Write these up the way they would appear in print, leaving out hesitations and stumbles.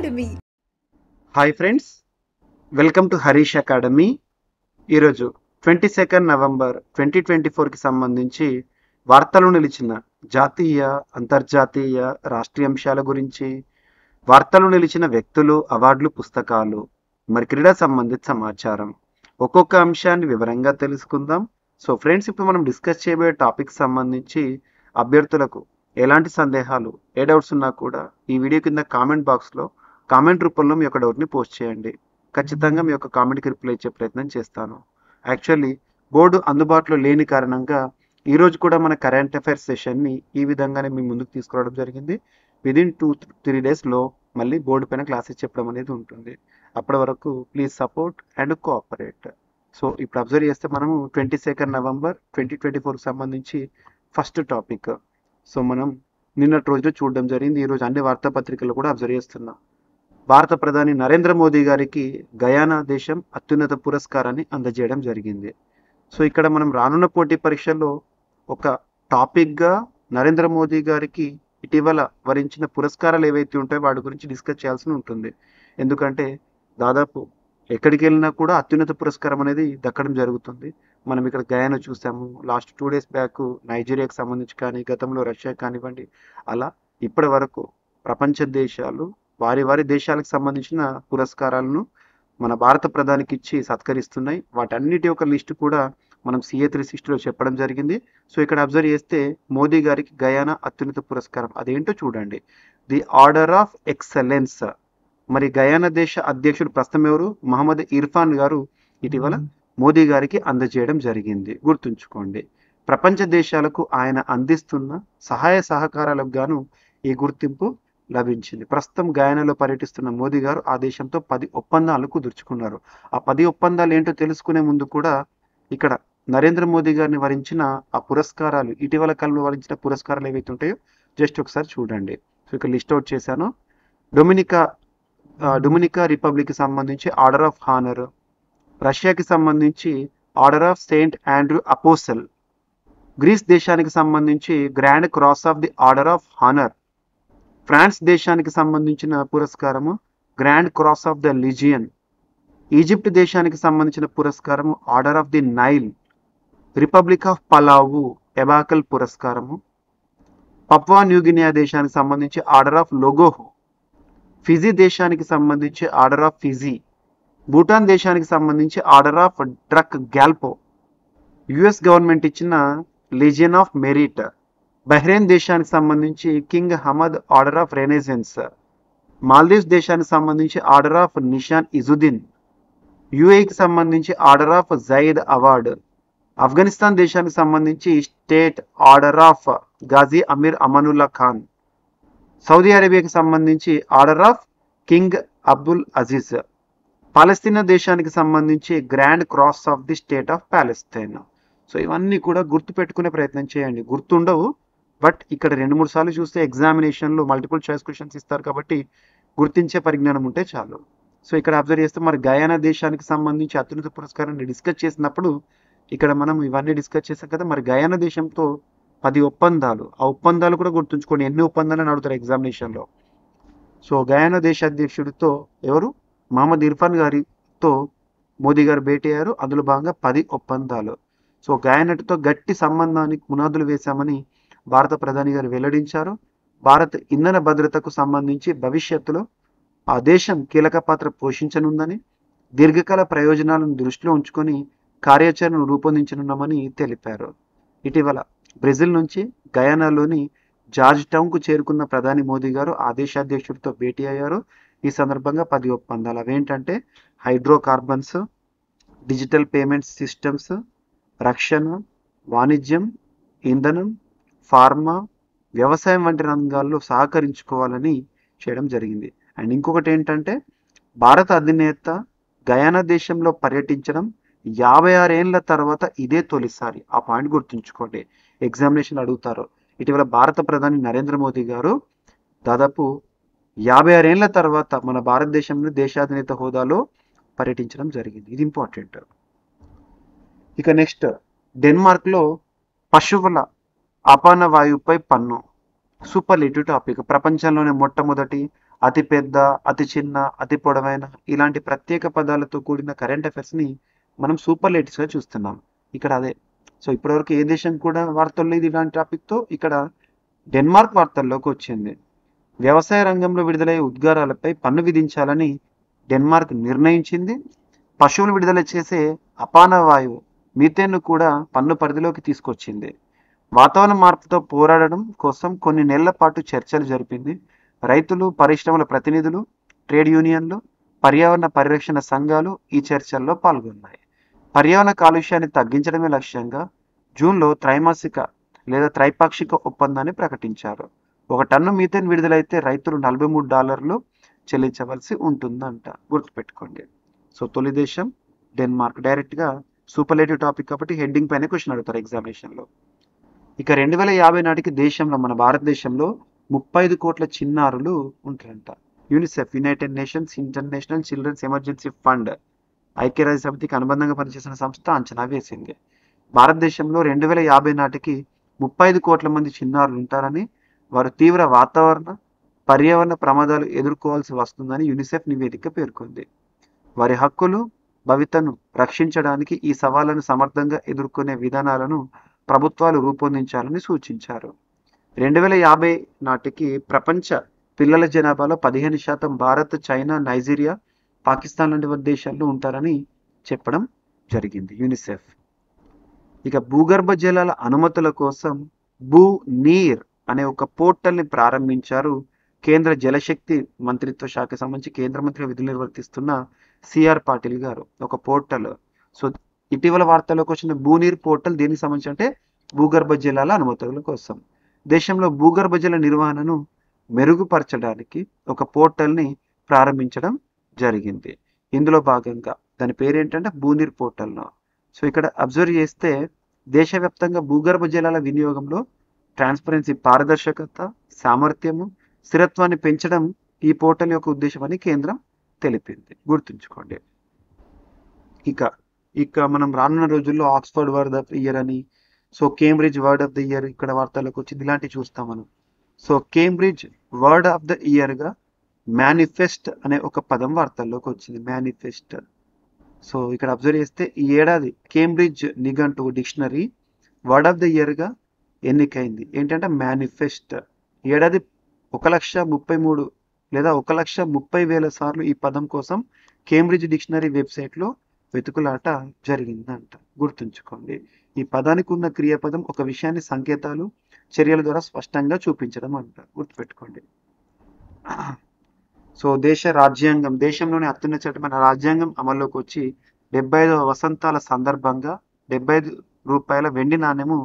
Academy. Hi friends, welcome to Harish academy. ఈరోజు 22 November 2024కి సంబంధించి వార్తలు నిలిచిన జాతీయ, అంతర్జాతీయ, రాష్ట్రీయ అంశాల గురించి, వార్తలు నిలిచిన వ్యక్తులు, అవార్డులు, పుస్తకాలు, మరి క్రీడా సంబంధిత సమాచారం, ఒక్కొక్క అంశాన్ని వివరంగా తెలుసుకుందాం. సో ఫ్రెండ్స్, ఇప్పుడు మనం డిస్కస్ చేయబోయే టాపిక్ సంబంధించి అభ్యర్థులకు ఎలాంటి సందేహాలు, ఏ డౌట్స్ ఉన్నా కూడా ఈ వీడియో కింద కామెంట్ బాక్స్లో కామెంట్ రూపంలో మీ యొక్క డౌట్ని పోస్ట్ చేయండి. ఖచ్చితంగా మీ యొక్క కామెంట్కి రిప్లై ఇచ్చే ప్రయత్నం చేస్తాను. యాక్చువల్లీ బోర్డు అందుబాటులో లేని కారణంగా ఈరోజు కూడా మన కరెంట్ అఫైర్స్ సెషన్ని ఈ విధంగానే మీ ముందుకు తీసుకురావడం జరిగింది. విదిన్ 2-3 డేస్లో మళ్ళీ బోర్డు పైన క్లాసెస్ చెప్పడం అనేది ఉంటుంది. అప్పటి వరకు please support and cooperate. So ఇప్పుడు అబ్జర్వ్ చేస్తే మనము 22 నవంబర్ 2024కి సంబంధించి ఫస్ట్ టాపిక్. సో మనం నిన్నటి రోజు చూడడం జరిగింది. ఈరోజు అన్ని వార్తాపత్రికలు కూడా అబ్జర్వ్ చేస్తున్నాం. భారత ప్రధాని నరేంద్ర మోదీ గారికి గయానా దేశం అత్యున్నత పురస్కారాన్ని అందజేయడం జరిగింది. సో ఇక్కడ మనం రానున్న పోటీ పరీక్షల్లో ఒక టాపిక్గా నరేంద్ర మోదీ గారికి ఇటీవల వరించిన పురస్కారాలు ఏవైతే ఉంటాయో వాటి గురించి డిస్కస్ చేయాల్సి ఉంటుంది. ఎందుకంటే దాదాపు ఎక్కడికి వెళ్ళినా కూడా అత్యున్నత పురస్కారం అనేది దక్కడం జరుగుతుంది. మనం ఇక్కడ గయానా చూసాము, లాస్ట్ 2 డేస్ బ్యాక్ నైజీరియాకి సంబంధించి కానీ, గతంలో రష్యా కానివ్వండి, అలా ఇప్పటి వరకు ప్రపంచ దేశాలు వారి దేశాలకు సంబంధించిన పురస్కారాలను మన భారత ప్రధానికి ఇచ్చి సత్కరిస్తున్నాయి. వాటన్నిటి యొక్క లిస్టు కూడా మనం CA 360లో చెప్పడం జరిగింది. సో ఇక్కడ అబ్జర్వ్ చేస్తే మోదీ గారికి గయానా అత్యున్నత పురస్కారం అదేంటో చూడండి, ది ఆర్డర్ ఆఫ్ ఎక్సలెన్స్. మరి గయానా దేశ అధ్యక్షుడు ప్రస్తుతం ఎవరు? మహమ్మద్ ఇర్ఫాన్ గారు ఇటీవల మోదీ గారికి అందజేయడం జరిగింది. గుర్తుంచుకోండి, ప్రపంచ దేశాలకు ఆయన అందిస్తున్న సహాయ సహకారాలకు గాను ఈ గుర్తింపు లభించింది. ప్రస్తుతం గయానాలో పర్యటిస్తున్న మోదీ గారు ఆ దేశంతో 10 ఒప్పందాలు కుదుర్చుకున్నారు. ఆ 10 ఒప్పందాలు ఏంటో తెలుసుకునే ముందు కూడా ఇక్కడ నరేంద్ర మోదీ గారిని వరించిన ఆ పురస్కారాలు, ఇటీవల కాలంలో వరించిన పురస్కారాలు ఏవైతే ఉంటాయో జస్ట్ ఒకసారి చూడండి. సో ఇక్కడ లిస్ట్ అవుట్ చేశాను. డొమినికా రిపబ్లిక్కి సంబంధించి ఆర్డర్ ఆఫ్ హానర్, రష్యాకి సంబంధించి order of saint Andrew apostle, Greece దేశానికి సంబంధించి grand cross of the order of honour, France దేశానికి సంబంధించిన పురస్కారము grand cross of the legion, Egypt దేశానికి సంబంధించిన పురస్కారము order of the Nile, republic of Palau Ebakl పురస్కారము, పప్వా న్యూగినియా దేశానికి సంబంధించి ఆర్డర్ ఆఫ్ లోగోహో, ఫిజీ దేశానికి సంబంధించి ఆర్డర్ ఆఫ్ ఫిజీ, భూటాన్ దేశానికి సంబంధించి order of Druk Gyalpo, US government ఇచ్చిన లీజియన్ ఆఫ్ మెరిట్, బహ్రెయిన్ దేశానికి సంబంధించి king Hamad order of renaissance, Maldives దేశానికి సంబంధించి ఆర్డర్ ఆఫ్ నిషాన్ ఇజుద్దీన్, యుఏకి సంబంధించి order of Zayed award, Afghanistan దేశానికి సంబంధించి state order of Ghazi Amir Amanullah Khan, Saudi అరేబియాకి సంబంధించి order of king Abdul Aziz, పాలస్తీనా దేశానికి సంబంధించి grand cross of the state of Palestine. So ఇవన్నీ కూడా గుర్తుపెట్టుకునే ప్రయత్నం చేయండి. గుర్తుండవు, బట్ ఇక్కడ 2-3 సార్లు చూస్తే ఎగ్జామినేషన్లో మల్టిపుల్ చాయిస్ క్వశ్చన్స్ ఇస్తారు కాబట్టి గుర్తించే పరిజ్ఞానం ఉంటే చాలు. సో ఇక్కడ అబ్జర్వ్ చేస్తే మరి గయానా దేశానికి సంబంధించి అత్యున్నత పురస్కారాన్ని డిస్కస్ చేసినప్పుడు ఇక్కడ మనం ఇవన్నీ డిస్కస్ చేసాం కదా. మరి గయానా దేశంతో 10 ఒప్పందాలు, ఆ ఒప్పందాలు కూడా గుర్తుంచుకోండి, ఎన్ని ఒప్పందాలను అడుగుతారు ఎగ్జామినేషన్లో. సో గయానా దేశ అధ్యక్షుడితో ఎవరు? మహమ్మద్ ఇర్ఫాన్ గారితో మోదీ గారు భేటీ అయ్యారు. అందులో భాగంగా 10 ఒప్పందాలు. సో గయానాతో గట్టి సంబంధానికి పునాదులు వేశామని భారత ప్రధాని గారు వెల్లడించారు. భారత్ ఇంధన భద్రతకు సంబంధించి భవిష్యత్తులో ఆ దేశం కీలక పాత్ర పోషించనుందని, దీర్ఘకాల ప్రయోజనాలను దృష్టిలో ఉంచుకొని కార్యాచరణను రూపొందించనున్నామని తెలిపారు. ఇటీవల బ్రెజిల్ నుంచి గయానాలోని జార్జ్ టౌన్కు చేరుకున్న ప్రధాని మోదీ గారు ఆ దేశ అధ్యక్షుడితో భేటీ అయ్యారు. ఈ సందర్భంగా 10 ఒప్పందాలు అవేంటంటే హైడ్రోకార్బన్స్, డిజిటల్ పేమెంట్ సిస్టమ్స్, రక్షణ, వాణిజ్యం, ఇంధనం, ఫార్మా, వ్యవసాయం వంటి రంగాల్లో సహకరించుకోవాలని చేయడం జరిగింది. అండ్ ఇంకొకటి ఏంటంటే భారత అధినేత గయానా దేశంలో పర్యటించడం 56 ఏళ్ల తర్వాత ఇదే తొలిసారి. ఆ పాయింట్ గుర్తుంచుకోండి, ఎగ్జామినేషన్ అడుగుతారు. ఇటీవల భారత ప్రధాని నరేంద్ర మోదీ గారు దాదాపు 56 ఏళ్ల తర్వాత మన భారతదేశంలో దేశాధినేత హోదాలో పర్యటించడం జరిగింది. ఇది ఇంపార్టెంట్. ఇక నెక్స్ట్, డెన్మార్క్లో పశువుల అపాన వాయువుపై పన్ను. Superlative topic. ప్రపంచంలోనే మొట్టమొదటి అతి పెద్ద, అతి చిన్న, అతి పొడవైన ఇలాంటి ప్రత్యేక పదాలతో కూడిన కరెంట్ అఫైర్స్ని మనం సూపర్లేటివ్స్గా చూస్తున్నాం. ఇక్కడ అదే. సో ఇప్పటివరకు ఏ దేశం కూడా వార్తల్లో ఇది ఇలాంటి టాపిక్తో ఇక్కడ డెన్మార్క్ వార్తల్లోకి వచ్చింది. వ్యవసాయ రంగంలో విడుదలయ్యే ఉద్గారాలపై పన్ను విధించాలని డెన్మార్క్ నిర్ణయించింది. పశువులు విడుదల చేసే అపాన వాయువు మీథేన్ను కూడా పన్ను పరిధిలోకి తీసుకొచ్చింది. వాతావరణ మార్పుతో పోరాడడం కోసం కొన్ని నెలల పాటు చర్చలు జరిపింది. రైతులు, పరిశ్రమల ప్రతినిధులు, ట్రేడ్ యూనియన్లు, పర్యావరణ పరిరక్షణ సంఘాలు ఈ చర్చల్లో పాల్గొన్నాయి. పర్యావరణ కాలుష్యాన్ని తగ్గించడమే లక్ష్యంగా జూన్లో త్రైపాక్షిక ఒప్పందాన్ని ప్రకటించారు. 1 టన్ను మీథేన్ విడుదలైతే రైతులు $43 చెల్లించవలసి ఉంటుందంట. గుర్తుపెట్టుకోండి. సో తొలి దేశం డెన్మార్క్. డైరెక్ట్గా సూపర్లేటివ్ టాపిక్ కాబట్టి హెడ్డింగ్ పైన క్వశ్చన్ అడుగుతారు ఎగ్జామినేషన్లో. ఇక 2050 నాటికి దేశంలో, మన భారతదేశంలో 35 కోట్ల చిన్నారులు ఉంటారంట. UNICEF, United Nations International Children's Emergency Fund, ఐక్యరాజ్య సమితికి అనుబంధంగా పనిచేసిన సంస్థ అంచనా వేసింది. భారతదేశంలో 2050 నాటికి 35 కోట్ల మంది చిన్నారులు ఉంటారని, వారు తీవ్ర వాతావరణ, పర్యావరణ ప్రమాదాలు ఎదుర్కోవాల్సి వస్తుందని యూనిసెఫ్ నివేదిక పేర్కొంది. వారి హక్కులు, భవితను రక్షించడానికి ఈ సవాళ్లను సమర్థంగా ఎదుర్కొనే విధానాలను ప్రభుత్వాలు రూపొందించాలని సూచించారు. 2050 నాటికి ప్రపంచ పిల్లల జనాభాలో 15% భారత్, చైనా, నైజీరియా, పాకిస్తాన్ లాంటి దేశాల్లో ఉంటారని చెప్పడం జరిగింది యూనిసెఫ్. ఇక భూగర్భ జలాల అనుమతుల కోసం భూనీర్ అనే ఒక పోర్టల్ని ప్రారంభించారు కేంద్ర జలశక్తి మంత్రిత్వ శాఖకు సంబంధించి కేంద్ర మంత్రిగా విధులు నిర్వర్తిస్తున్న సిఆర్ పాటిల్ గారు. ఒక పోర్టల్. సో ఇటీవల వార్తల్లోకి వచ్చిన భూనీర్ పోర్టల్ దేనికి సంబంధించి అంటే భూగర్భ జలాల అనుమతుల కోసం. దేశంలో భూగర్భ జల నిర్వహణను మెరుగుపరచడానికి ఒక పోర్టల్ని ప్రారంభించడం జరిగింది. ఇందులో భాగంగా దాని పేరు ఏంటంటే భూనీర్ పోర్టల్ను. సో ఇక్కడ అబ్జర్వ్ చేస్తే దేశవ్యాప్తంగా భూగర్భ జలాల వినియోగంలో ట్రాన్స్పరెన్సీ, పారదర్శకత, సామర్థ్యము, స్థిరత్వాన్ని పెంచడం ఈ పోర్టల్ యొక్క ఉద్దేశమని కేంద్రం తెలిపింది. గుర్తుంచుకోండి. ఇక మనం రానున్న రోజుల్లో Oxford word of the year అని, so Cambridge word of the year ఇక్కడ వార్తలకు వచ్చింది. ఇలాంటివి చూస్తాం మనం. So Cambridge word of the ఇయర్గా మేనిఫెస్ట్ అనే ఒక పదం వార్తల్లోకి వచ్చింది. మేనిఫెస్ట్. సో ఇక్కడ అబ్జర్వ్ చేస్తే ఈ ఏడాది కేంబ్రిడ్జ్ నిఘంటువు డిక్షనరీ వర్డ్ ఆఫ్ ద ఇయర్గా ఎన్నికైంది. ఏంటంటే మేనిఫెస్ట్. ఏడాది 1,33,000 లేదా 1,30,000 సార్లు ఈ పదం కోసం కేంబ్రిడ్జ్ డిక్షనరీ వెబ్సైట్లో వెతుకులాట జరిగిందంట. గుర్తుంచుకోండి. ఈ పదానికి ఉన్న క్రియాపదం ఒక విషయాన్ని సంకేతాలు, చర్యల ద్వారా స్పష్టంగా చూపించడం అంట. గుర్తుపెట్టుకోండి. సో దేశంలోని అత్యున్నత చట్టమైన రాజ్యాంగం అమల్లోకి వచ్చి 75వ వసంతాల సందర్భంగా ₹75 వెండి నాణ్యము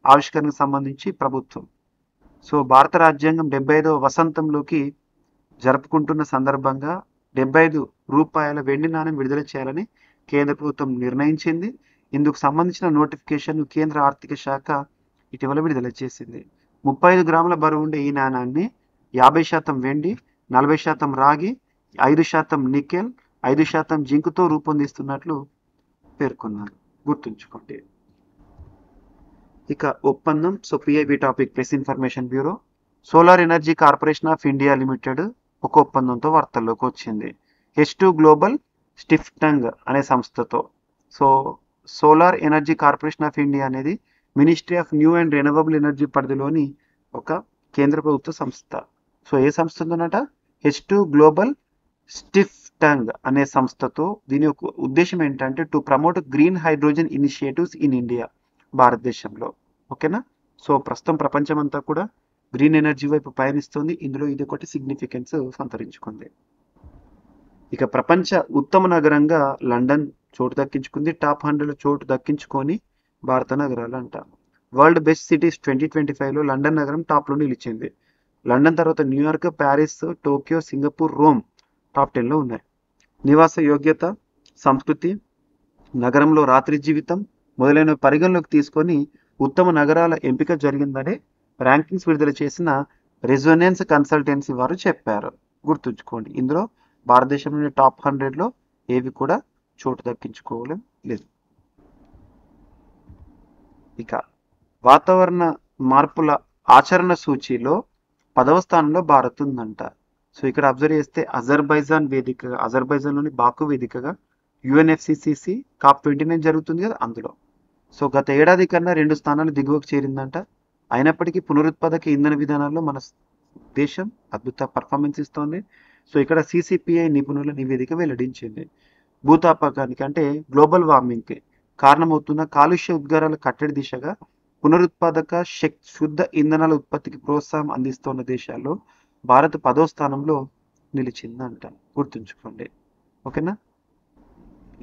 ఆవిష్కరణకు సంబంధించి ప్రభుత్వం. సో భారత రాజ్యాంగం 75వ వసంతంలోకి జరుపుకుంటున్న సందర్భంగా ₹75 వెండి నాణ్యం విడుదల చేయాలని కేంద్ర ప్రభుత్వం నిర్ణయించింది. ఇందుకు సంబంధించిన నోటిఫికేషన్ కేంద్ర ఆర్థిక శాఖ ఇటీవల విడుదల చేసింది. 35 గ్రాముల బరువు ఉండే ఈ నాణాన్ని 50% వెండి, 40% రాగి, 5% నికెల్, 5% జింకుతో రూపొందిస్తున్నట్లు పేర్కొన్నారు. గుర్తుంచుకోండి. ఇక ఒప్పందం. So PIB topic, Press Information Bureau. Solar Energy Corporation of India Limited ఒక ఒప్పందంతో వార్తల్లోకి వచ్చింది. H2 గ్లోబల్ స్టిఫ్టంగ్ అనే సంస్థతో. So Solar Energy Corporation of India అనేది Ministry of New and Renewable Energy పరిధిలోని ఒక కేంద్ర ప్రభుత్వ సంస్థ. సో ఏ సంస్థతోనట? H2 గ్లోబల్ స్టిఫ్టంగ్ అనే సంస్థతో. దీని యొక్క ఉద్దేశం ఏంటంటే to promote green hydrogen initiatives in India, భారతదేశంలో. ఓకేనా. సో ప్రస్తుతం ప్రపంచం అంతా కూడా గ్రీన్ ఎనర్జీ వైపు పయనిస్తుంది. ఇందులో ఇది ఒకటి సిగ్నిఫికెన్స్ సంతరించుకుంది. ఇక ప్రపంచ ఉత్తమ నగరంగా లండన్ చోటు దక్కించుకుంది. టాప్ 100లో చోటు దక్కించుకొని భారత నగరాలు అంట. వరల్డ్ బెస్ట్ సిటీస్ 2025లో లండన్ నగరం టాప్లో నిలిచింది. లండన్ తర్వాత New York, Paris, Tokyo, Singapore, Rome top 10లో ఉన్నాయి. నివాస యోగ్యత, సంస్కృతి, నగరంలో రాత్రి జీవితం మొదలైన పరిగణలోకి తీసుకొని ఉత్తమ నగరాల ఎంపిక జరిగిందని ర్యాంకింగ్స్ విడుదల చేసిన రెజొనెన్స్ కన్సల్టెన్సీ వారు చెప్పారు. గుర్తుంచుకోండి. ఇందులో భారతదేశంలోని టాప్ 100లో ఏవి కూడా చోటు దక్కించుకోలేదు. ఇక వాతావరణ మార్పుల ఆచరణ సూచీలో 10వ స్థానంలో భారత్ ఉందంట. సో ఇక్కడ అబ్జర్వ్ చేస్తే అజర్బైజాన్లోని బాకు వేదికగా యుఎన్ఎఫ్సిసిసి COP29 జరుగుతుంది కదా అందులో. సో గత ఏడాది కన్నా 2 స్థానాలు దిగువకు చేరిందంట. అయినప్పటికీ పునరుత్పాదక ఇంధన విధానాల్లో మన దేశం అద్భుత పర్ఫార్మెన్స్ ఇస్తోంది. సో ఇక్కడ సిసిపిఐ నిపుణుల నివేదిక వెల్లడించింది. భూతాపకానికి అంటే గ్లోబల్ వార్మింగ్కి కారణమవుతున్న కాలుష్య ఉద్గారాల కట్టడి దిశగా పునరుత్పాదక శుద్ధ ఇంధనాల ఉత్పత్తికి ప్రోత్సాహం అందిస్తున్న దేశాల్లో భారత్ 10వ స్థానంలో నిలిచిందంట. గుర్తుంచుకోండి. ఓకేనా,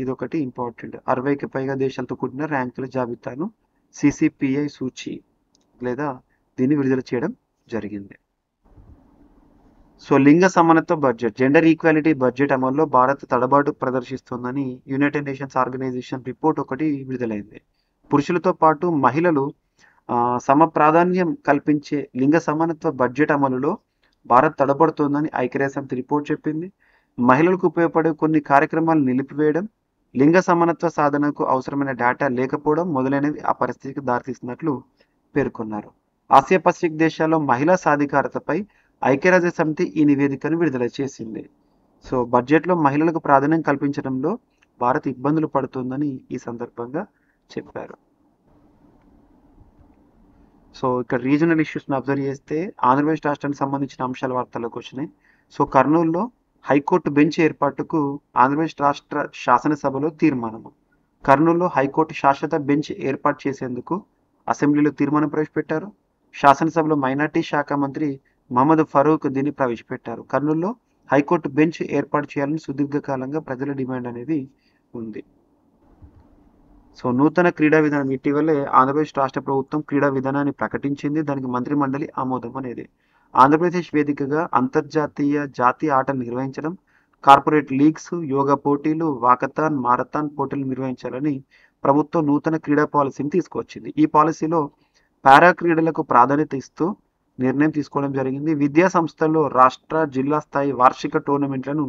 ఇదొకటి ఇంపార్టెంట్. 60కి పైగా దేశాలతో కూడిన ర్యాంకుల జాబితాను సిసిపిఐ సూచి లేదా దీన్ని విడుదల చేయడం జరిగింది. సో లింగ సమానత్వ బడ్జెట్, జెండర్ ఈక్వాలిటీ బడ్జెట్ అమల్లో భారత్ తడబాటు ప్రదర్శిస్తోందని యునైటెడ్ నేషన్స్ ఆర్గనైజేషన్ రిపోర్ట్ ఒకటి విడుదలైంది. పురుషులతో పాటు మహిళలు సమ ప్రాధాన్యం కల్పించే లింగ సమానత్వ బడ్జెట్ అమలులో భారత్ తడబడుతోందని ఐక్యరాజ్యసమితి రిపోర్ట్ చెప్పింది. మహిళలకు ఉపయోగపడే కొన్ని కార్యక్రమాలు నిలిపివేయడం, లింగ సమానత్వ సాధనకు అవసరమైన డేటా లేకపోవడం మొదలైనవి ఆ పరిస్థితికి దారితీస్తున్నట్లు పేర్కొన్నారు. ఆసియా పసిఫిక్ దేశాల్లో మహిళా సాధికారతపై ఐక్యరాజ్య సమితి ఈ నివేదికను విడుదల చేసింది. సో బడ్జెట్లో మహిళలకు ప్రాధాన్యం కల్పించడంలో భారత్ ఇబ్బందులు పడుతుందని ఈ సందర్భంగా చెప్పారు. సో ఇక్కడ రీజనల్ ఇష్యూస్ని అబ్జర్వ్ చేస్తే ఆంధ్రప్రదేశ్ రాష్ట్రానికి సంబంధించిన అంశాల వార్తలకు వచ్చినాయి. సో కర్నూలులో హైకోర్టు బెంచ్ ఏర్పాటుకు ఆంధ్రప్రదేశ్ రాష్ట్ర శాసనసభలో తీర్మానము. కర్నూలులో హైకోర్టు శాశ్వత బెంచ్ ఏర్పాటు చేసేందుకు అసెంబ్లీలో తీర్మానం ప్రవేశపెట్టారు. శాసనసభలో మైనార్టీ శాఖ మంత్రి మహమ్మద్ ఫరూక్ దీన్ని ప్రవేశపెట్టారు. కర్నూలులో హైకోర్టు బెంచ్ ఏర్పాటు చేయాలని సుదీర్ఘకాలంగా ప్రజల డిమాండ్ అనేది ఉంది. సో నూతన క్రీడా విధానం, ఇటీవలే ఆంధ్రప్రదేశ్ రాష్ట్ర ప్రభుత్వం క్రీడా విధానాన్ని ప్రకటించింది. దానికి మంత్రి మండలి ఆమోదం అనేది. ఆంధ్రప్రదేశ్ వేదికగా అంతర్జాతీయ జాతీయ ఆటలు నిర్వహించడం, కార్పొరేట్ లీగ్స్, యోగా పోటీలు, వాకథాన్, మారథాన్ పోటీలు నిర్వహించాలని ప్రభుత్వం నూతన క్రీడా పాలసీని తీసుకొచ్చింది. ఈ పాలసీలో పారా క్రీడలకు ప్రాధాన్యత ఇస్తూ నిర్ణయం తీసుకోవడం జరిగింది. విద్యా సంస్థల్లో రాష్ట్ర జిల్లా స్థాయి వార్షిక టోర్నమెంట్లను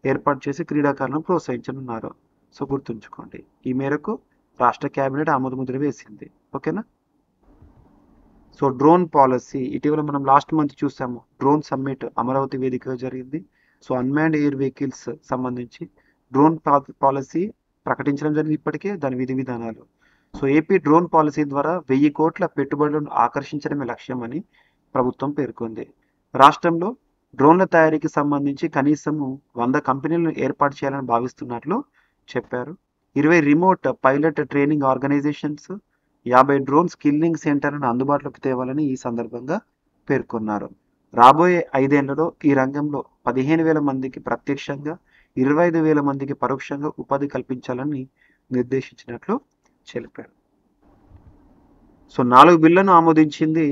ఏర్పాటు చేసి క్రీడాకారులను ప్రోత్సహించనున్నారు. సో గుర్తుంచుకోండి, ఈ మేరకు రాష్ట్ర కేబినెట్ ఆమోదముద్ర వేసింది. ఓకేనా. సో డ్రోన్ పాలసీ, ఇటీవల మనం లాస్ట్ మంత్ చూసాము, డ్రోన్ సమ్మిట్ అమరావతి వేదికగా జరిగింది. సో అన్మాన్డ్ ఎయిర్ వెహికల్స్ సంబంధించి డ్రోన్ పాలసీ ప్రకటించడం జరిగింది ఇప్పటికే, దాని విధి విధానాలు. సో ఏపీ డ్రోన్ పాలసీ ద్వారా 1000 కోట్ల పెట్టుబడులను ఆకర్షించడమే లక్ష్యమని ప్రభుత్వం పేర్కొంది. రాష్ట్రంలో డ్రోన్ల తయారీకి సంబంధించి కనీసము 100 కంపెనీలను ఏర్పాటు చేయాలని భావిస్తున్నట్లు చెప్పారు. 20 remote pilot training organisations, 50 drone skilling సెంటర్లను అందుబాటులోకి తేవాలని ఈ సందర్భంగా పేర్కొన్నారు. రాబోయే 5 ఏళ్లలో ఈ రంగంలో 15,000 మందికి ప్రత్యక్షంగా, 25,000 మందికి పరోక్షంగా ఉపాధి కల్పించాలని నిర్దేశించినట్లు తెలిపారు. సో 4 బిల్లులను ఆమోదించింది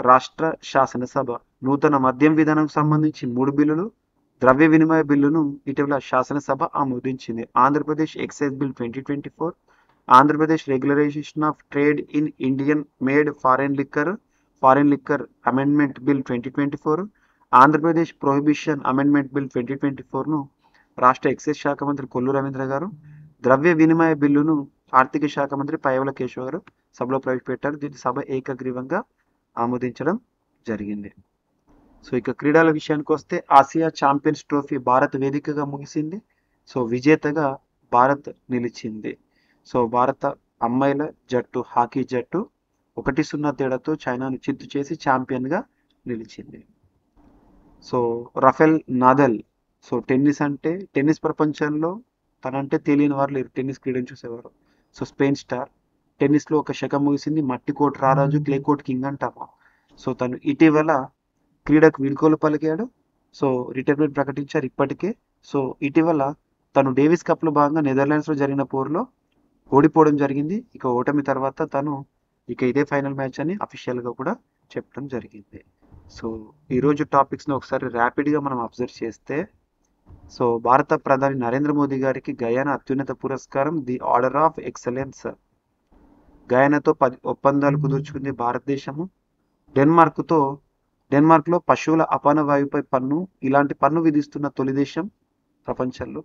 రాష్ట్ర శాసనసభ. నూతన మద్యం విధానం సంబంధించి 3 బిల్లులు, ద్రవ్య వినిమయ బిల్లును ఇటీవల శాసనసభ ఆమోదించింది. Andhra Pradesh excise bill 2024, Andhra Pradesh regularisation of trade in Indian made foreign liquor amendment bill 2024, Andhra Pradesh prohibition amendment bill 2024ను రాష్ట్ర ఎక్సైజ్ శాఖ మంత్రి కొల్లు రవీంద్ర గారు, ద్రవ్య వినిమయ బిల్లును ఆర్థిక శాఖ మంత్రి పయ్యావుల కేశవ్ గారు సభలో ప్రవేశపెట్టారు. దీన్ని సభ ఏకగ్రీవంగా ఆమోదించడం జరిగింది. సో ఇక క్రీడల విషయానికి వస్తే ఆసియా ఛాంపియన్స్ ట్రోఫీ భారత్ వేదికగా ముగిసింది. సో విజేతగా భారత్ నిలిచింది. సో భారత అమ్మాయిల జట్టు, హాకీ జట్టు 1-0 తేడాతో చైనాను చిత్తు చేసి ఛాంపియన్గా నిలిచింది. So Rafael Nadal, so tennis ప్రపంచంలో తనంటే తెలియని వారు లేరు, టెన్నిస్ క్రీడను చూసేవారు. సో స్పెయిన్ స్టార్, టెన్నిస్లో ఒక శకం ముగిసింది. మట్టి కోర్ట్ రారాజు, క్లే కోర్ట్ కింగ్ అంటాము. సో తను ఇటీవల క్రీడకు వీడ్కోలు పలికాడు. సో రిటైర్మెంట్ ప్రకటించారు ఇప్పటికే. సో ఇటీవల తను డేవిస్ కప్లో భాగంగా నెదర్లాండ్స్లో జరిగిన పోరులో ఓడిపోవడం జరిగింది. ఇక ఓటమి తర్వాత తను ఇదే ఫైనల్ మ్యాచ్ అని అఫీషియల్గా కూడా చెప్పడం జరిగింది. సో ఈరోజు టాపిక్స్ని ఒకసారి ర్యాపిడ్గా మనం అబ్జర్వ్ చేస్తే, సో భారత ప్రధాని నరేంద్ర మోదీ గారికి గయానా అత్యున్నత పురస్కారం ది ఆర్డర్ ఆఫ్ ఎక్సలెన్స్. గయానాతో 10 ఒప్పందాలు కుదుర్చుకుంది భారతదేశము. డెన్మార్క్లో పశువుల అపాన వాయువుపై పన్ను, ఇలాంటి పన్ను విధిస్తున్న తొలి దేశం ప్రపంచంలో.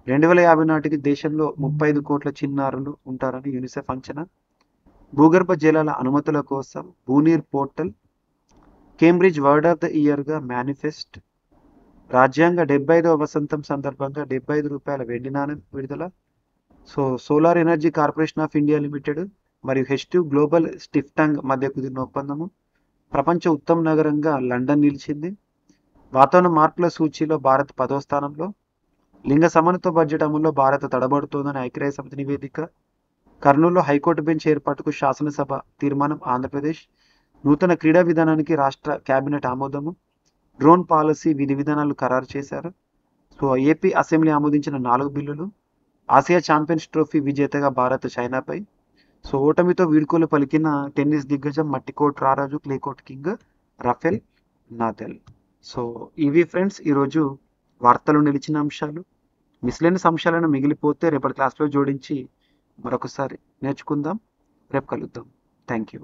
2050 నాటికి దేశంలో 35 కోట్ల చిన్నారులు ఉంటారని యూనిసెఫ్ అంచనా. భూగర్భ జలాల అనుమతుల కోసం Bhuneer portal, Cambridge word of the ఇయర్గా మేనిఫెస్ట్, రాజ్యాంగ 75వ వసంతం సందర్భంగా 75 రూపాయల వెండి నాణెం విడుదల. So Solar Energy Corporation of India Limited మరియు హెచ్2 గ్లోబల్ స్టిఫ్టంగ్ మధ్య కుదిరిన ఒప్పందము. ప్రపంచ ఉత్తమ నగరంగా లండన్ నిలిచింది. వాతావరణ మార్పుల సూచీలో భారత్ 10వ స్థానంలో. లింగ సమానత్వ బడ్జెట్ అమలులో భారత్ తడబడుతోందని ఐక్యరాజ్య సమితి నివేదిక. కర్నూలులో హైకోర్టు బెంచ్ ఏర్పాటుకు శాసనసభ తీర్మానం ఆంధ్రప్రదేశ్. నూతన క్రీడా విధానానికి రాష్ట్ర కేబినెట్ ఆమోదము. డ్రోన్ పాలసీ విధి విధానాలు ఖరారు చేశారు. సో ఏపీ అసెంబ్లీ ఆమోదించిన 4 బిల్లులు. ఆసియా ఛాంపియన్స్ ట్రోఫీ విజేతగా భారత్ చైనాపై. సో ఓటమితో వీడ్కోలు పలికిన టెన్నిస్ దిగ్గజం మట్టికోట్ రారాజు, క్లేకోట్ కింగ్ రఫెల్ నాదల్. సో ఇవి ఫ్రెండ్స్ ఈరోజు వార్తలు నిలిచిన అంశాలు. మిస్లేనియస్ అంశాలను మిగిలిపోతే రేపటి క్లాస్లో జోడించి మరొకసారి నేర్చుకుందాం. రేపు కలుద్దాం. Thank you.